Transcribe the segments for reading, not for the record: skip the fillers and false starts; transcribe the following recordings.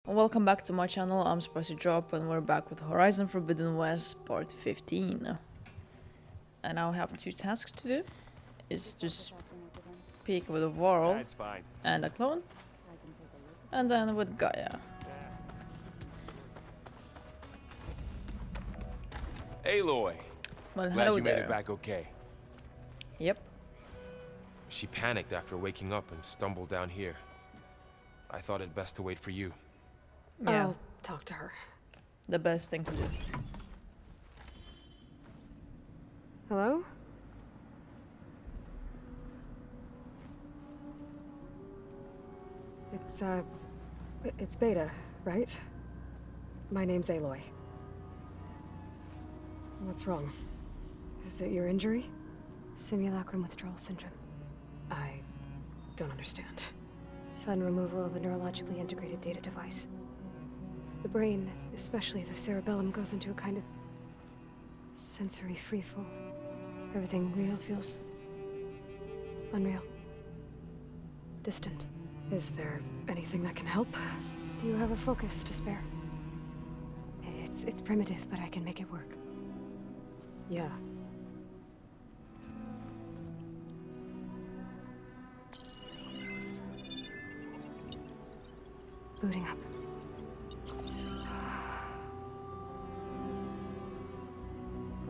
Welcome back to my channel. I'm Spicy Drop and we're back with Horizon Forbidden West Part 15. And now I have two tasks to do. Is to speak with a Varl That's fine. and a clone. And then with Gaia. Aloy, Well, glad hello you made there. it back okay. Yep. She panicked after waking up and stumbled down here. I thought it best to wait for you. Yeah. I'll talk to her. The best thing to do. Hello? It's Beta, right? My name's Aloy. What's wrong? Is it your injury? Simulacrum withdrawal syndrome. I don't understand. Sudden removal of a neurologically integrated data device. The brain, especially the cerebellum, goes into a kind of sensory freefall. Everything real feels unreal. Distant. Is there anything that can help? Do you have a focus to spare? It's primitive, but I can make it work. Yeah. Booting up.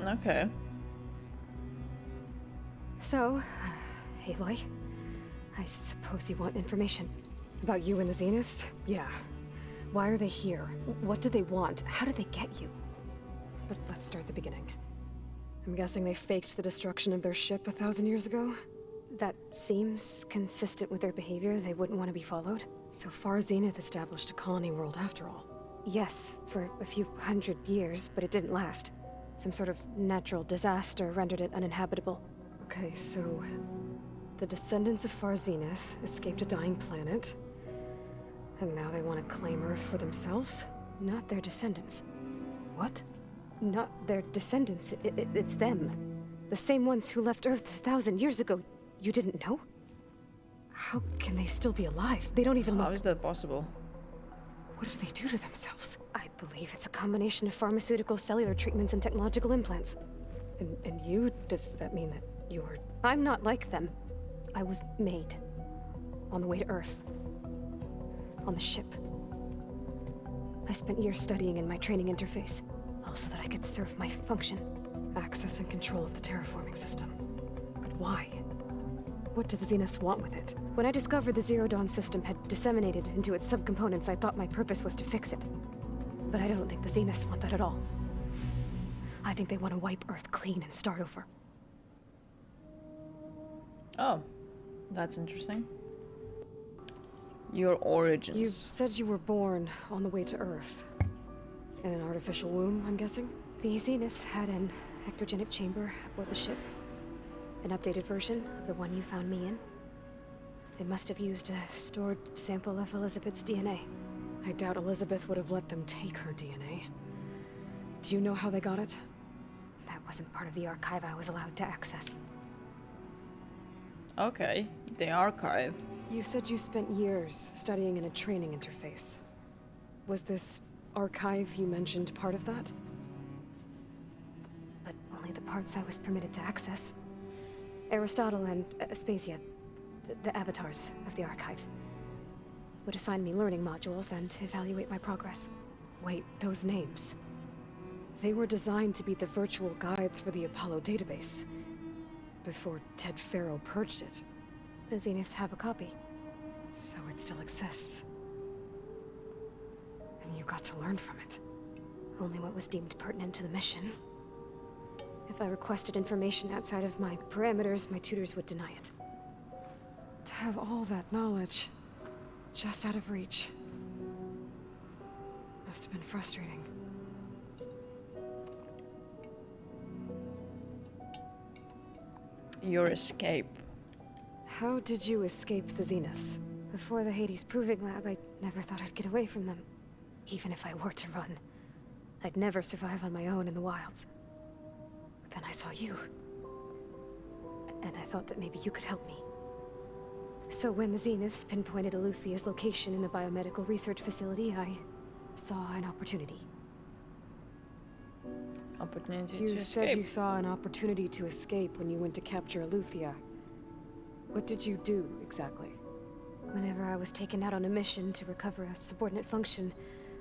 Okay. So, Aloy, I suppose you want information. About you and the Zeniths? Yeah. Why are they here? What do they want? How did they get you? But let's start at the beginning. I'm guessing they faked the destruction of their ship 1,000 years ago? That seems consistent with their behavior. They wouldn't want to be followed. So far, Zenith established a colony world after all. Yes, for a few hundred years, but it didn't last. Some sort of natural disaster rendered it uninhabitable. Okay, so... the descendants of Far Zenith escaped a dying planet, and now they want to claim Earth for themselves? Not their descendants. What? Not their descendants. It's them. The same ones who left Earth 1,000 years ago. You didn't know? How can they still be alive? They don't even How look... is that possible? What did they do to themselves? I believe it's a combination of pharmaceutical, cellular treatments, and technological implants. And you? Does that mean that you're... I'm not like them. I was made. On the way to Earth. On the ship. I spent years studying in my training interface. All so that I could serve my function. access and control of the terraforming system? But why? What do the Zeniths want with it? When I discovered the Zero Dawn system had disseminated into its subcomponents, I thought my purpose was to fix it. But I don't think the Zeniths want that at all. I think they want to wipe Earth clean and start over. Oh, that's interesting. Your origins. You said you were born on the way to Earth. In an artificial womb, I'm guessing? The Zeniths had an ectogenic chamber aboard the ship. An updated version of the one you found me in. They must have used a stored sample of Elizabeth's DNA. I doubt Elizabeth would have let them take her DNA. Do you know how they got it? That wasn't part of the archive I was allowed to access. Okay, the archive. You said you spent years studying in a training interface. Was this archive you mentioned part of that? But only the parts I was permitted to access. Aristotle and Aspasia, the avatars of the archive, would assign me learning modules and evaluate my progress. Wait, those names. They were designed to be the virtual guides for the Apollo database. Before Ted Faro purged it. The Zeniths have a copy. So it still exists. And you got to learn from it. Only what was deemed pertinent to the mission. If I requested information outside of my parameters, my tutors would deny it. To have all that knowledge, just out of reach. Must have been frustrating. Your escape. How did you escape the Zeniths? Before the Hades Proving Lab, I never thought I'd get away from them. Even if I were to run. I'd never survive on my own in the wilds. But then I saw you. And I thought that maybe you could help me. So when the Zeniths pinpointed Eluthia's location in the biomedical research facility, I saw an opportunity. Opportunity You to said escape. you saw an opportunity to escape when you went to capture Eluthia. What did you do, exactly? Whenever I was taken out on a mission to recover a subordinate function,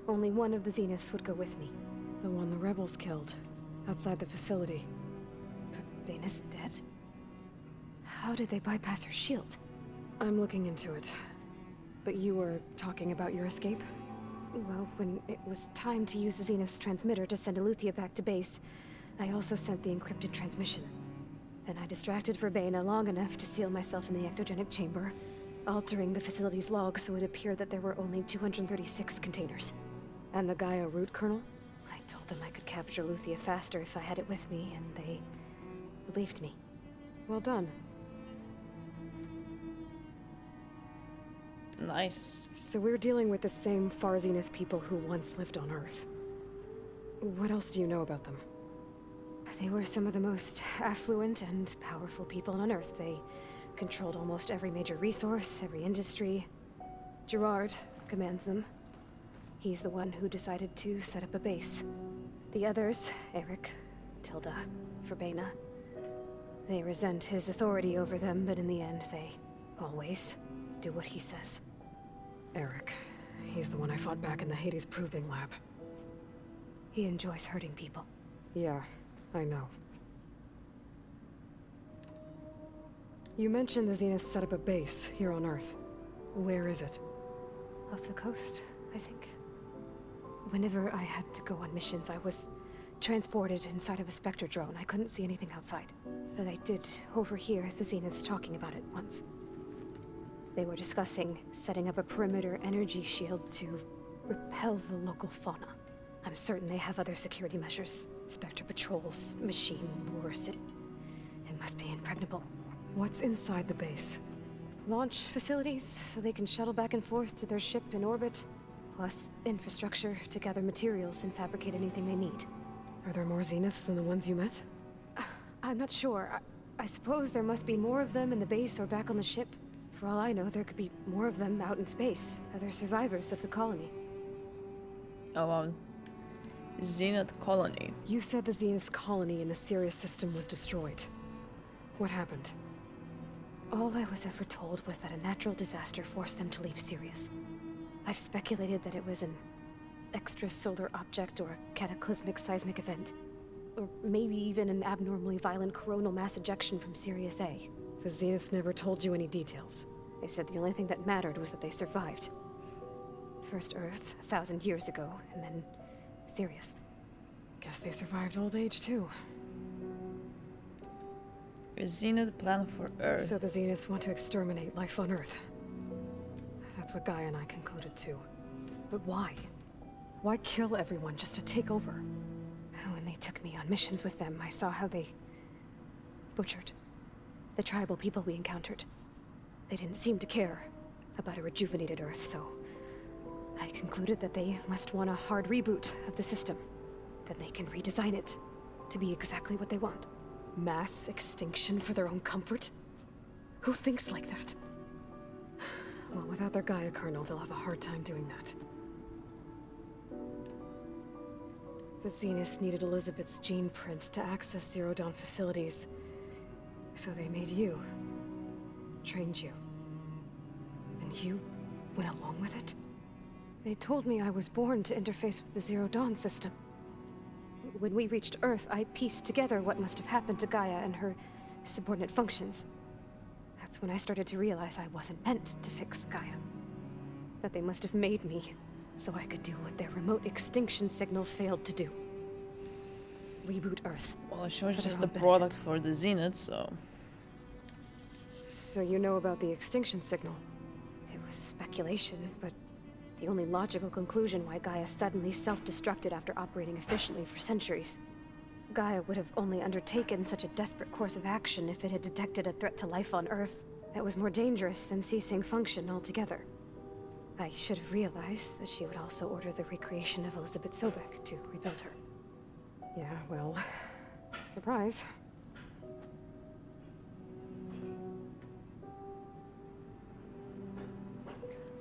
only one of the Zeniths would go with me. The one the rebels killed, outside the facility. Baina's dead? How did they bypass her shield? I'm looking into it. But you were talking about your escape? Well, when it was time to use the Zenith's transmitter to send Eluthia back to base, I also sent the encrypted transmission. Then I distracted Verbena long enough to seal myself in the ectogenic chamber, altering the facility's log so it appeared that there were only 236 containers. And the Gaia root kernel? I told them I could capture Eluthia faster if I had it with me, and they believed me. Well done. Nice. So we're dealing with the same Far Zenith people who once lived on Earth. What else do you know about them? They were some of the most affluent and powerful people on Earth. They controlled almost every major resource, every industry. Gerard commands them. He's the one who decided to set up a base. The others, Eric, Tilda, Verbena, they resent his authority over them, but in the end, they always do what he says. Eric. He's the one I fought back in the Hades Proving Lab. He enjoys hurting people. Yeah, I know. You mentioned the Zenith set up a base here on Earth. Where is it? Off the coast, I think. Whenever I had to go on missions, I was transported inside of a Spectre drone. I couldn't see anything outside. But I did overhear the Zeniths talking about it once. They were discussing setting up a perimeter energy shield to repel the local fauna. I'm certain they have other security measures. Spectre patrols, machine wars. It must be impregnable. What's inside the base? Launch facilities, so they can shuttle back and forth to their ship in orbit. Plus, infrastructure to gather materials and fabricate anything they need. Are there more Zeniths than the ones you met? I'm not sure. I suppose there must be more of them in the base or back on the ship. For all I know, there could be more of them out in space. Other survivors of the colony. Oh, Zenith colony. You said the Zenith's colony in the Sirius system was destroyed. What happened? All I was ever told was that a natural disaster forced them to leave Sirius. I've speculated that it was an extrasolar object or a cataclysmic seismic event. Or maybe even an abnormally violent coronal mass ejection from Sirius A. The Zeniths never told you any details. They said the only thing that mattered was that they survived. First Earth, 1,000 years ago, and then Sirius. Guess they survived old age too. A Zenith plan for Earth. So the Zeniths want to exterminate life on Earth. That's what Gaia and I concluded too. But why? Why kill everyone just to take over? When they took me on missions with them, I saw how they butchered the tribal people we encountered. They didn't seem to care about a rejuvenated Earth, so I concluded that they must want a hard reboot of the system. Then they can redesign it to be exactly what they want. Mass extinction for their own comfort? Who thinks like that? Well, without their Gaia kernel, they'll have a hard time doing that. The Zeniths needed Elizabeth's gene print to access Zero Dawn facilities. So they made you. Trained you. And you went along with it? They told me I was born to interface with the Zero Dawn system. When we reached Earth, I pieced together what must have happened to Gaia and her subordinate functions. That's when I started to realize I wasn't meant to fix Gaia. That they must have made me so I could do what their remote extinction signal failed to do. Reboot Earth. Well, she was for their just a own benefit. product for the Zenith, so... So you know about the extinction signal? It was speculation, but the only logical conclusion why Gaia suddenly self-destructed after operating efficiently for centuries. Gaia would have only undertaken such a desperate course of action if it had detected a threat to life on Earth that was more dangerous than ceasing function altogether. I should have realized that she would also order the recreation of Elizabeth Sobek to rebuild her. Yeah, well... surprise.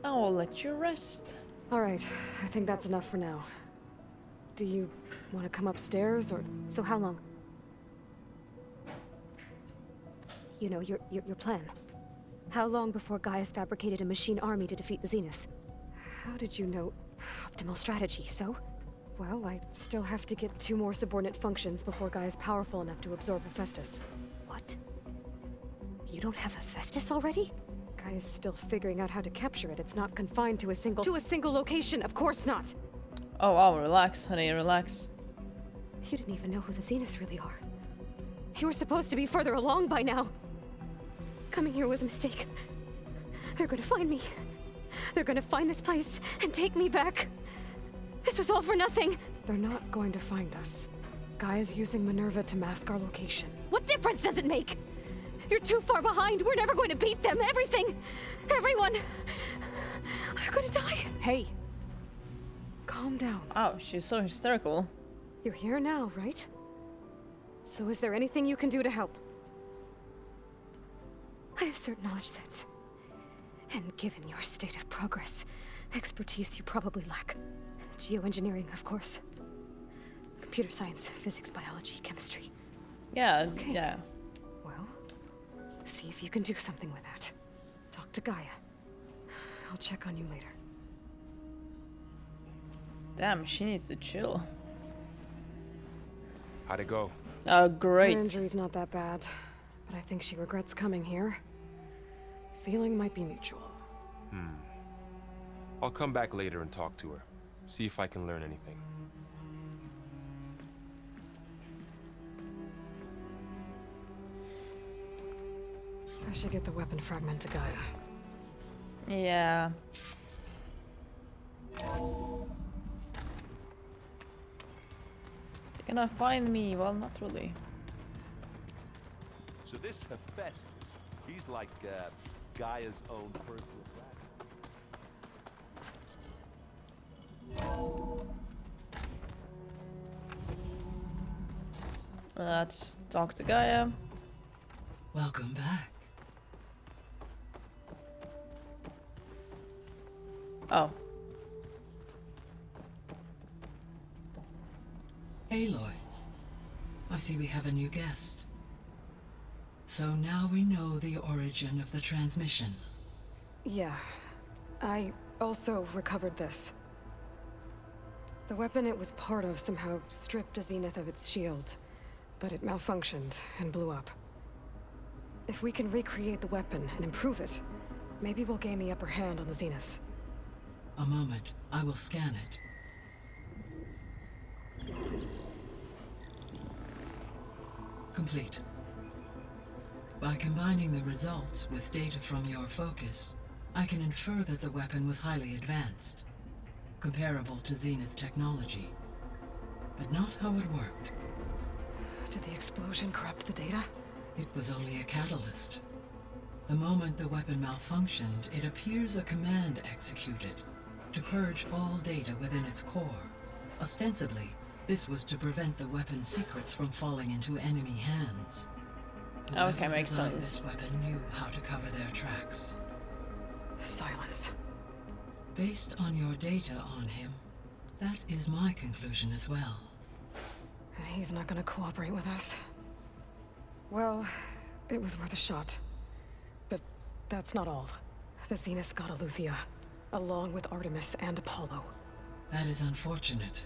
I will let you rest. Alright, I think that's enough for now. Do you want to come upstairs, or... So how long? You know, your plan. How long before Gaius fabricated a machine army to defeat the Zeniths? How did you know? Optimal strategy, so? Well, I still have to get 2 more subordinate functions before Guy is powerful enough to absorb Hephaestus. What? You don't have Hephaestus already? Guy is still figuring out how to capture it. It's not confined to a single location, of course not! Oh wow, relax, honey, relax. You didn't even know who the Zeniths really are. You were supposed to be further along by now! Coming here was a mistake. They're gonna find me. They're gonna find this place and take me back. This was all for nothing. They're not going to find us. Guy is using Minerva to mask our location. What difference does it make? You're too far behind. We're never going to beat them. Everything. Everyone. They're gonna die. Hey! Calm down. Ow, she's so hysterical. You're here now, right? So is there anything you can do to help? I have certain knowledge sets. And given your state of progress, expertise you probably lack. Geoengineering, of course. Computer science, physics, biology, chemistry. Yeah, Okay. yeah. Well, see if you can do something with that. Talk to Gaia. I'll check on you later. Damn, she needs to chill. How'd it go? Great. Her injury's not that bad, but I think she regrets coming here. Feeling might be mutual. I'll come back later and talk to her. See if I can learn anything. I should get the weapon fragment to Gaia. Yeah. You're gonna find me? Well, not really. So this Hephaestus, he's like Gaia's own personal Let's talk to Gaia. Welcome back. Oh. Aloy, I see we have a new guest. So now we know the origin of the transmission. Yeah. I also recovered this. The weapon it was part of somehow stripped a Zenith of its shield, but it malfunctioned and blew up. If we can recreate the weapon and improve it, maybe we'll gain the upper hand on the Zeniths. A moment, I will scan it. Complete. By combining the results with data from your focus, I can infer that the weapon was highly advanced, comparable to Zenith technology, but not how it worked. Did the explosion corrupt the data? It was only a catalyst. The moment the weapon malfunctioned, it appears a command executed to purge all data within its core. Ostensibly, this was to prevent the weapon's secrets from falling into enemy hands. Okay, Whoever makes designed sense. This weapon knew how to cover their tracks. Silence. Based on your data on him, that is my conclusion as well. And he's not gonna cooperate with us. Well, it was worth a shot. But that's not all. The Zeniths got Eleuthia, along with Artemis and Apollo. That is unfortunate.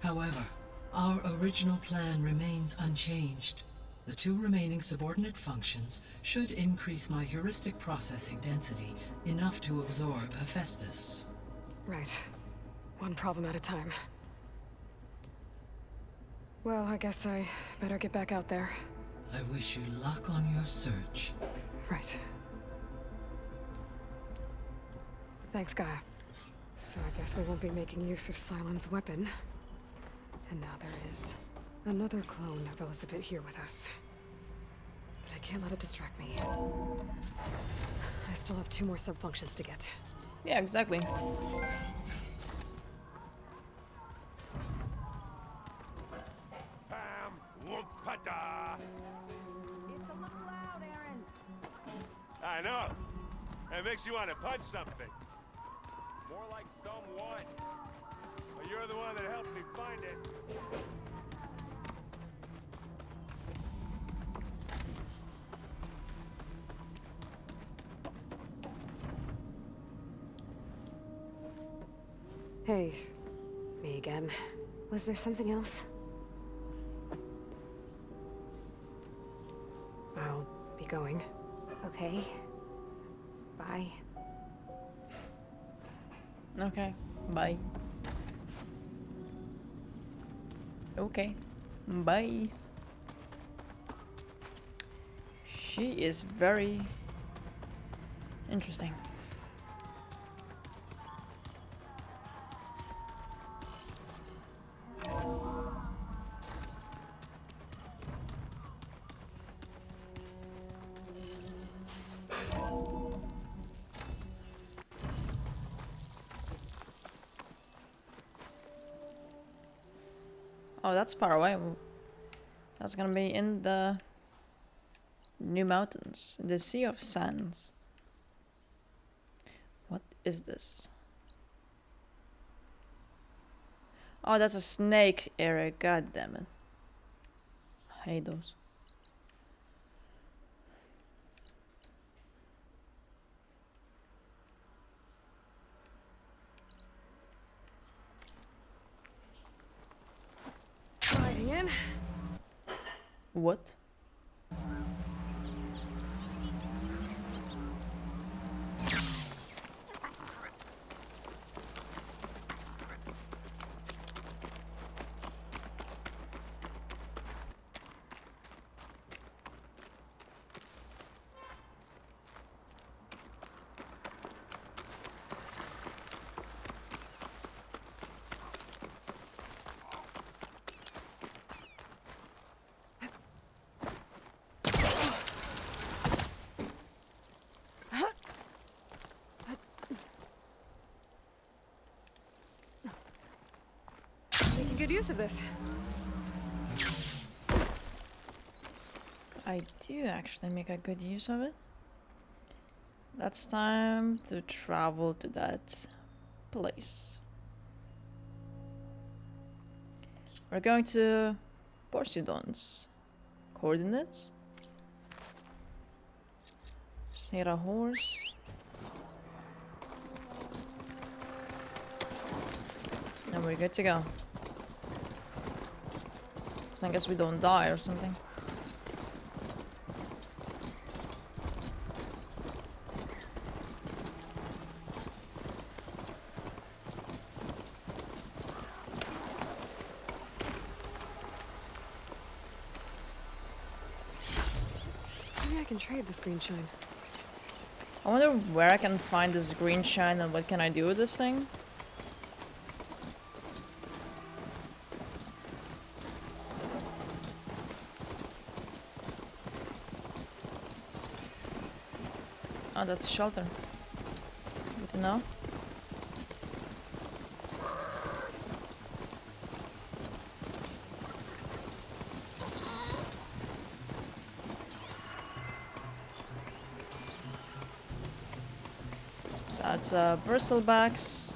However, our original plan remains unchanged. The 2 remaining subordinate functions should increase my heuristic processing density enough to absorb Hephaestus. Right. One problem at a time. Well, I guess I better get back out there. I wish you luck on your search. Right. Thanks, Gaia. So I guess we won't be making use of Cylon's weapon. And now there is another clone of Elizabeth here with us. But I can't let it distract me. I still have 2 more sub-functions to get. Yeah, exactly. Bam! Whoop-a-da! It's a little loud, Aaron. I know. It makes you want to punch something. what? Well, you're the one that helped me find it. Hey, me again. Was there something else? I'll be going. Okay. Bye. Okay, bye. Okay, bye. She is very interesting. Oh, that's far away. That's gonna be in the New Mountains, the Sea of Sands. What is this? Oh, that's a snake area. God damn it! I hate those. Sliding in. What? Making good use of this. I do actually make a good use of it. That's time to travel to that place. We're going to Poseidon's coordinates. Just need a horse. And we're good to go. As long as we don't die or something. Maybe I can trade this green shine. I wonder where I can find this green shine and what can I do with this thing? Oh, that's a shelter. Good to know. That's bristlebacks.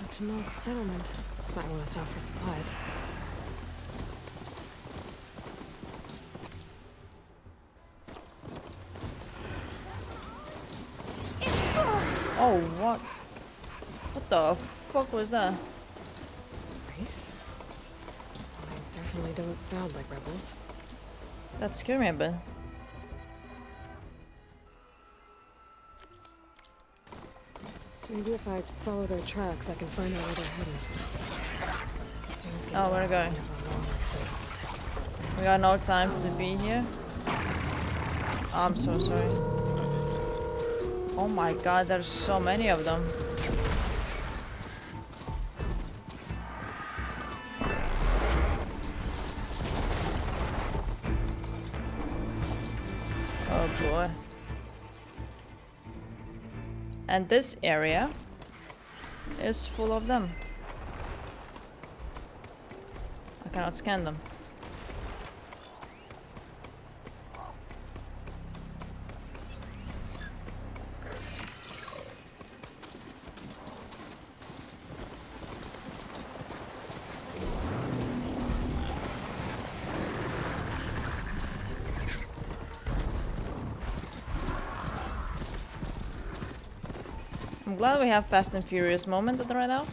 It's a North settlement. Might want to stop for supplies. Oh, what? What the fuck was that? Race? They definitely don't sound like rebels. That scared me a bit. Maybe if I follow their tracks, I can find out where they're headed. Oh, where to go? We got no time to be here. I'm so sorry. Oh my god, there's so many of them. Oh boy. And this area is full of them. I cannot scan them. glad we have Fast and Furious moment right now.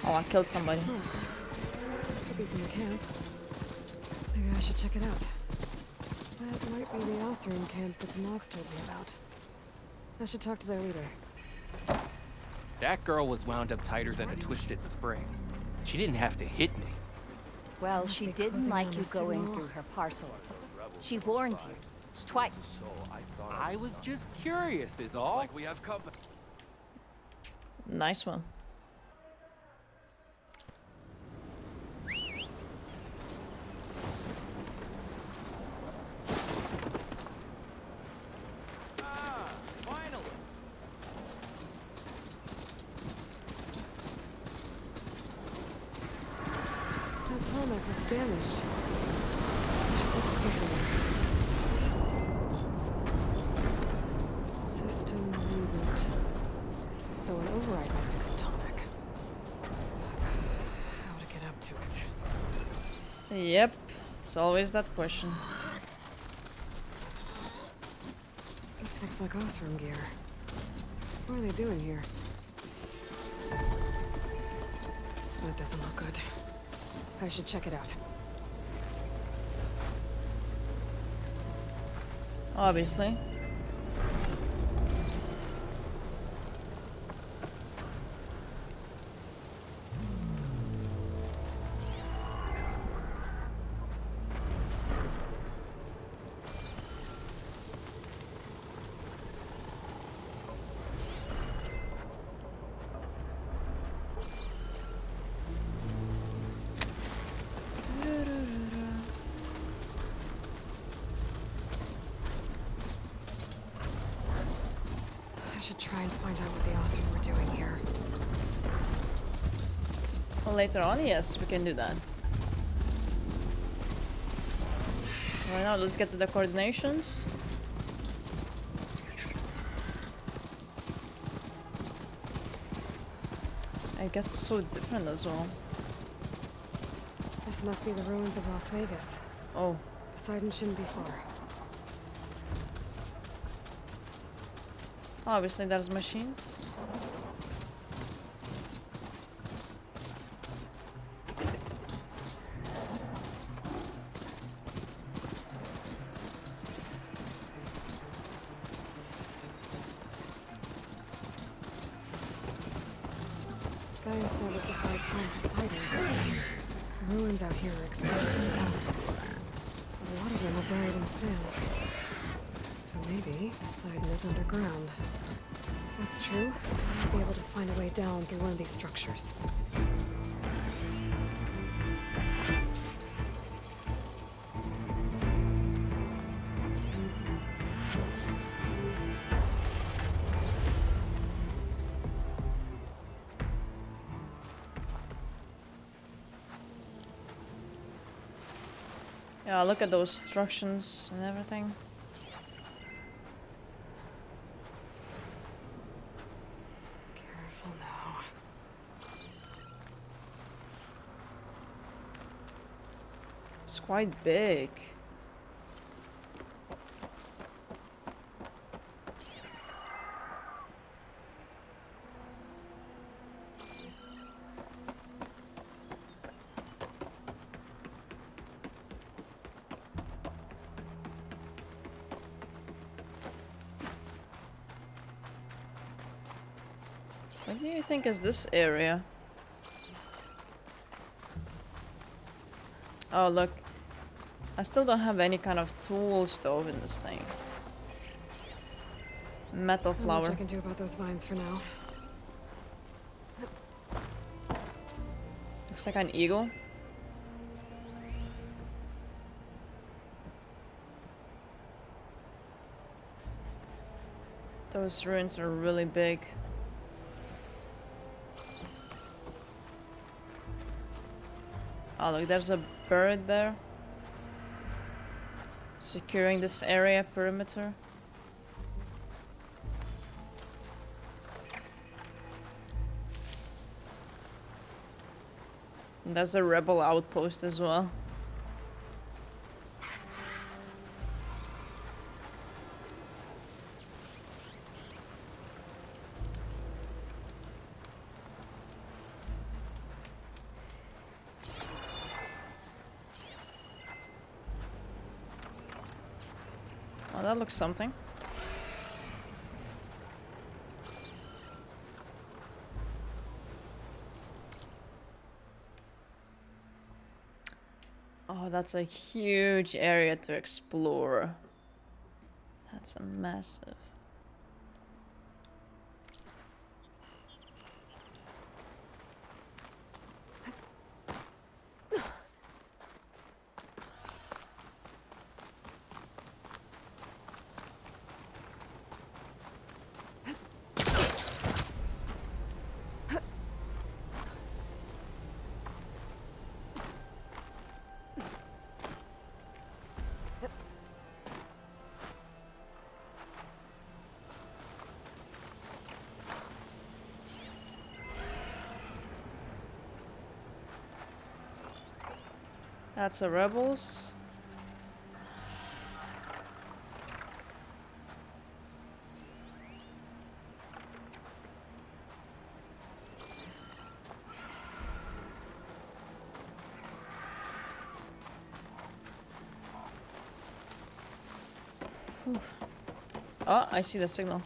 Oh, I killed somebody. Could be from the camp. Maybe I should check it out. That might be the Osirian camp that Nox told me about. I should talk to their leader. That girl was wound up tighter than a twisted spring. She didn't have to hit me. Well, Must she be didn't closing like on you the going signal. through her parcels. She warned you. Twice. I was just curious, is all. Like we have company. Nice one. Finally. That tarmac looks damaged. I should take a closer look. System reboot. So an override might fix the tarmac. How to get up to it? Yep, it's always that question. This looks like Osram gear. What are they doing here? That doesn't look good. I should check it out. Obviously. I should try and find out what the Osram were doing here. Well, later on, yes, we can do that. Right now, let's get to the coordinations. It gets so different as well. This must be the ruins of Las Vegas. Oh, Poseidon shouldn't be far. obviously there's machines. Gaia said this is why I call Poseidon. The ruins out here are exposed to the elements. A lot of them are buried in sand. So maybe Poseidon is underground. If that's true, I might be able to find a way down through one of these structures. Yeah, look at those instructions and everything. Careful now. It's quite big. What do you think is this area? Oh, look. I still don't have any kind of tool stove in this thing. Metal Not much flower. I can do about those vines for now. Looks like an eagle. Those ruins are really big. Oh look, there's a bird there. Securing this area perimeter. And there's a rebel outpost as well. that looks something. Oh, that's a huge area to explore. That's a massive. That's a rebels. Phew. Oh, I see the signal.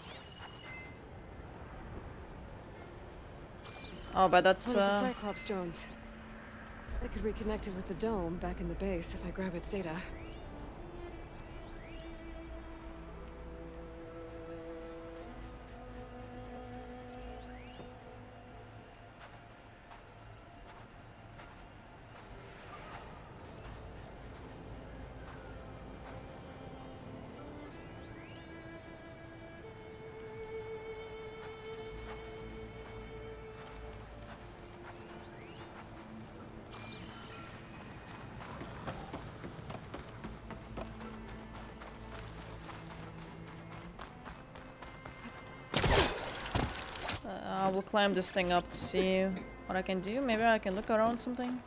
Oh, but that's One of the Cyclops drones. I could reconnect it with the dome back in the base if I grab its data. I will climb this thing up to see what I can do. Maybe I can look around something.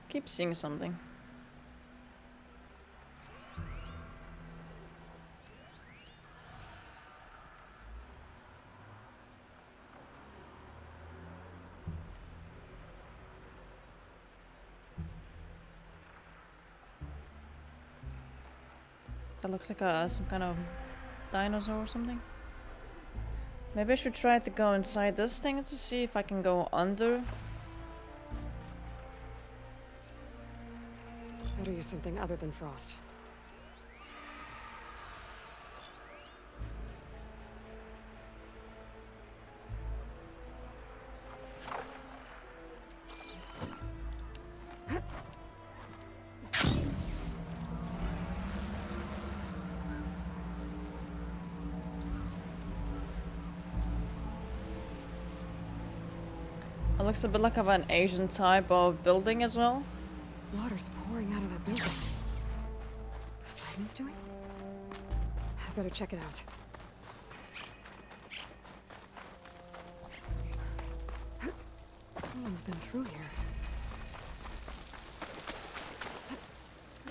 Keep seeing something. That looks like some kind of dinosaur or something. Maybe I should try to go inside this thing to see if I can go under. Better use something other than frost. It looks a bit like of an Asian type of building as well. Water's pouring out of that building. Poseidon's doing? I better check it out. Someone's been through here.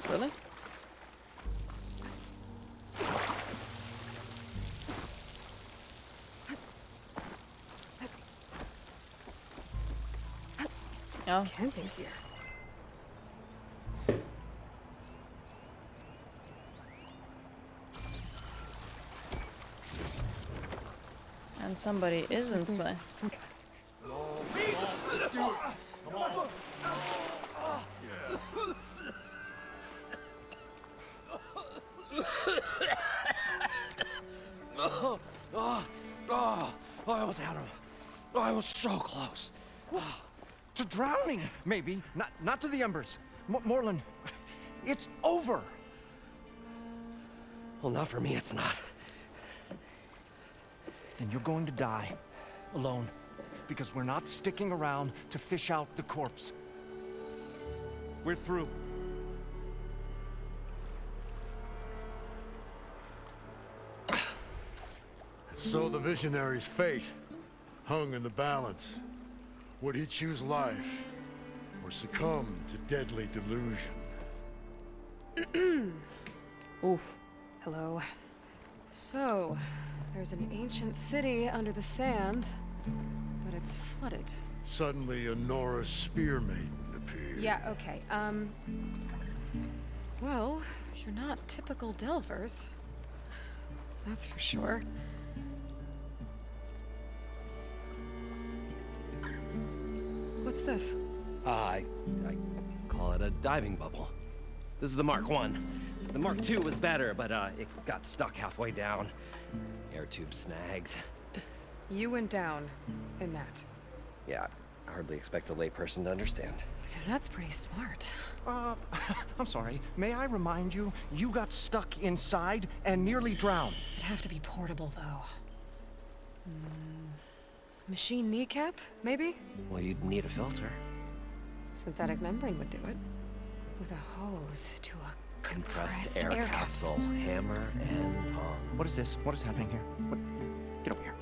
Really? Oh. Camping here. And somebody is inside. I almost had him. I was so close. To drowning, maybe. Not to the embers. Morlund, it's over. Well, not for me, it's not. Then you're going to die. Alone. Because we're not sticking around to fish out the corpse. We're through. So the visionary's fate hung in the balance. Would he choose life, or succumb to deadly delusion? Oof. Hello. So, there's an ancient city under the sand, but it's flooded. Suddenly, a Nora spear maiden appeared. Yeah, okay. Well, you're not typical Delvers. That's for sure. What's this? I call it a diving bubble. This is the Mark I. The Mark II was better, but it got stuck halfway down. Air tube snagged. You went down in that. Yeah, I hardly expect a layperson to understand. Because that's pretty smart. I'm sorry. May I remind you, you got stuck inside and nearly drowned. It'd have to be portable, though. Machine kneecap, maybe? Well, you'd need a filter. Synthetic membrane would do it. With a hose to a compressed air capsule, hammer, and tongs. What is this? What is happening here? What? Get over here.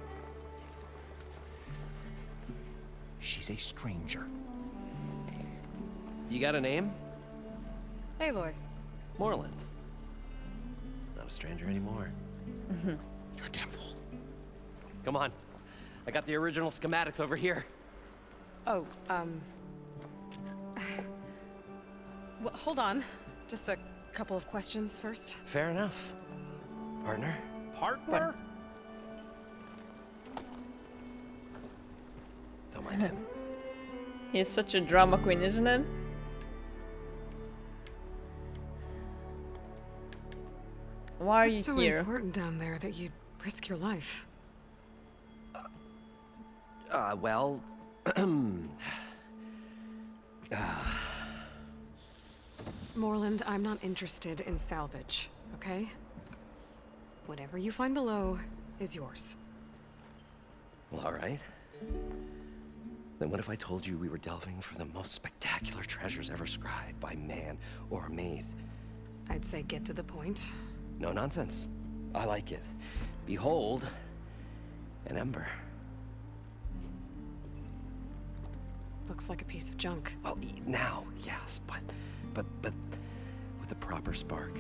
She's a stranger. You got a name? Aloy. Morlund. Not a stranger anymore. You're a damn fool. Come on. I got the original schematics over here. Oh, well, hold on. Just a couple of questions first. Fair enough. Partner? Partner? Don't mind him. He's such a drama queen, isn't it? Why are What's you so here? important down there that you'd risk your life? Well... Morlund, I'm not interested in salvage, okay? Whatever you find below is yours. Well, all right. Then what if I told you we were delving for the most spectacular treasures ever scribed by man or maid? I'd say get to the point. No nonsense. I like it. Behold, an ember. Looks like a piece of junk. Well, now, yes, but with a proper spark.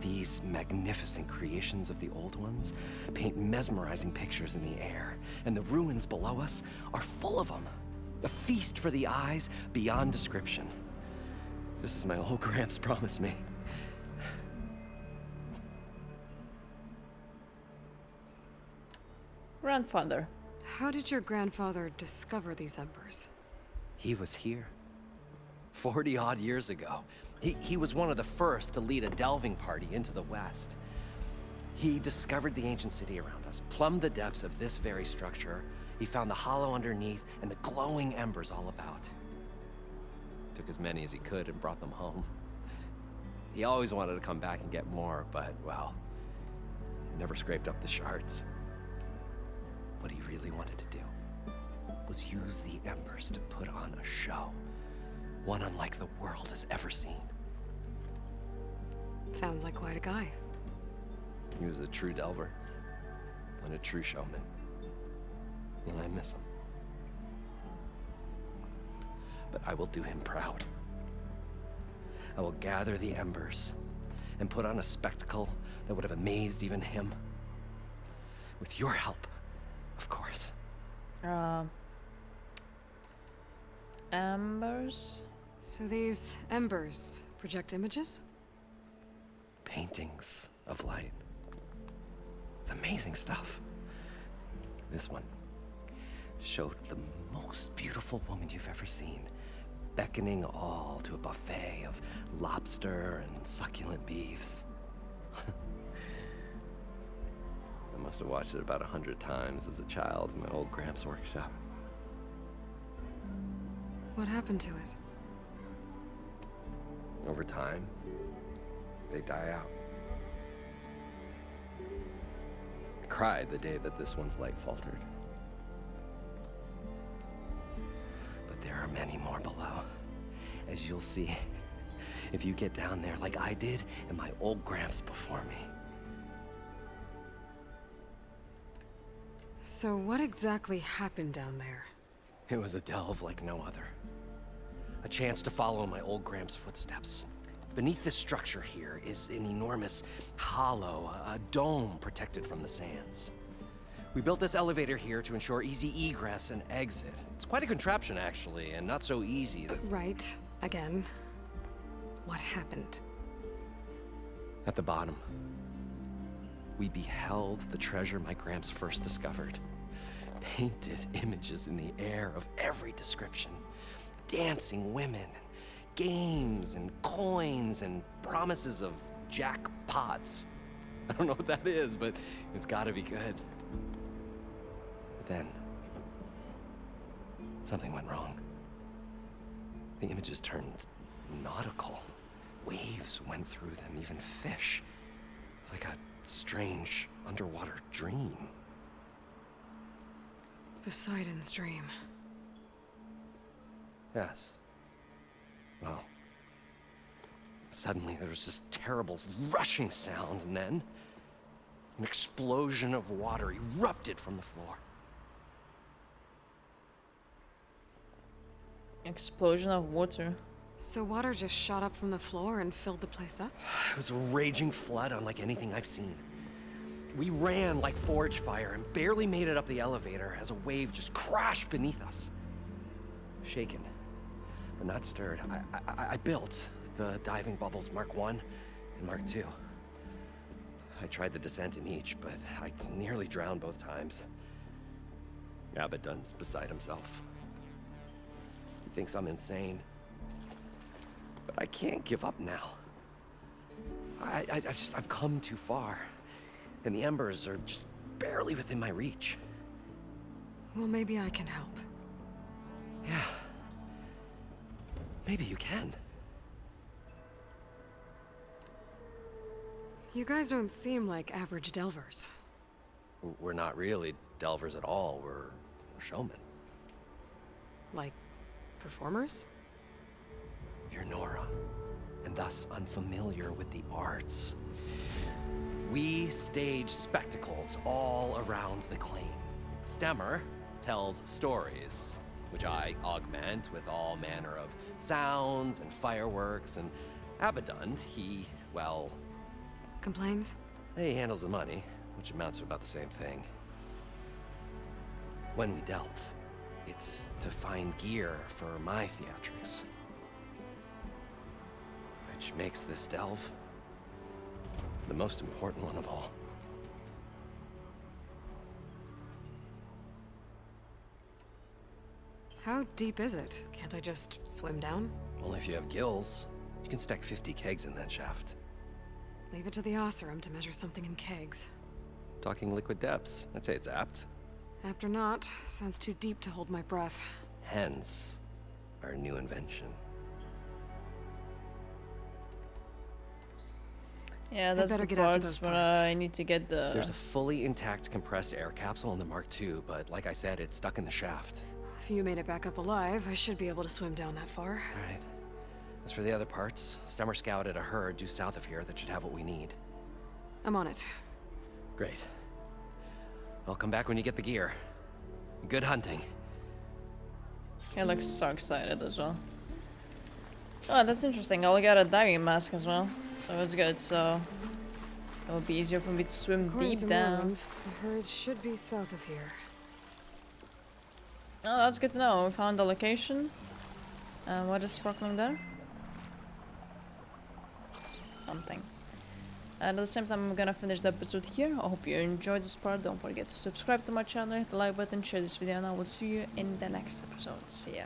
These magnificent creations of the old ones paint mesmerizing pictures in the air, and the ruins below us are full of them. A feast for the eyes beyond description. Just as my old Gramps promised me. Grandfather. How did your grandfather discover these embers? He was here. 40-odd years ago. He was one of the first to lead a delving party into the West. He discovered the ancient city around us, plumbed the depths of this very structure. He found the hollow underneath and the glowing embers all about. Took as many as he could and brought them home. He always wanted to come back and get more, but, well, never scraped up the shards. What he really wanted to do was use the embers to put on a show. One unlike the world has ever seen. Sounds like quite a guy. He was a true delver. And a true showman. And I miss him. But I will do him proud. I will gather the embers and put on a spectacle that would have amazed even him. With your help, of course. Embers? So these embers project images? Paintings of light. It's amazing stuff. This one showed the most beautiful woman you've ever seen, beckoning all to a buffet of lobster and succulent beefs. I must have watched it about 100 times as a child in my old Gramps workshop. What happened to it? Over time, they die out. I cried the day that this one's light faltered. But there are many more below, as you'll see if you get down there like I did and my old Gramps before me. So what exactly happened down there? It was a delve like no other. A chance to follow my old Gramps' footsteps. Beneath this structure here is an enormous hollow, a dome protected from the sands. We built this elevator here to ensure easy egress and exit. It's quite a contraption, actually, and not so easy that... Right. Again. What happened? At the bottom, we beheld the treasure my Gramps first discovered. Painted images in the air of every description. Dancing women, games and coins and promises of jackpots. I don't know what that is, but it's gotta be good. But then, something went wrong. The images turned nautical. Waves went through them, even fish. Like a strange underwater dream. Poseidon's dream. Yes. Well, suddenly there was this terrible rushing sound, and then an explosion of water erupted from the floor. Explosion of water. So water just shot up from the floor and filled the place up? It was a raging flood unlike anything I've seen. We ran like forge fire and barely made it up the elevator as a wave just crashed beneath us. Shaken, but not stirred, I built the diving bubbles Mark I and Mark II. I tried the descent in each, but I nearly drowned both times. Abaddon's beside himself. He thinks I'm insane. But I can't give up now. I've come too far. And the embers are just barely within my reach. Well, maybe I can help. Yeah. Maybe you can. You guys don't seem like average delvers. We're not really delvers at all. We're showmen. Like, performers? You're Nora, and thus unfamiliar with the arts. We stage spectacles all around the claim. Stemmer tells stories, which I augment with all manner of sounds and fireworks, and Abaddon, he, well... Complains? He handles the money, which amounts to about the same thing. When we delve, it's to find gear for my theatrics. Which makes this delve the most important one of all. How deep is it? Can't I just swim down? Only if you have gills. You can stack 50 kegs in that shaft. Leave it to the Oseram to measure something in kegs. Talking liquid depths, I'd say it's apt. Apt or not, sounds too deep to hold my breath. Hence, our new invention. Yeah, that's better the get after parts those when parts. I need to get the... There's a fully intact compressed air capsule in the Mark II, but like I said, it's stuck in the shaft. If you made it back up alive, I should be able to swim down that far. All right. As for the other parts, Stemmer scouted a herd due south of here that should have what we need. I'm on it. Great. I'll come back when you get the gear. Good hunting. I look so excited as well. Oh, that's interesting. I'll get a diving mask as well. So it's good, so it'll be easier for me to swim According deep to down. Morland, the herd should be south of here. Oh, that's good to know. We found the location. What is sparkling there? Something. And at the same time, I'm gonna finish the episode here. I hope you enjoyed this part. Don't forget to subscribe to my channel, hit the like button, share this video, and I will see you in the next episode. See ya.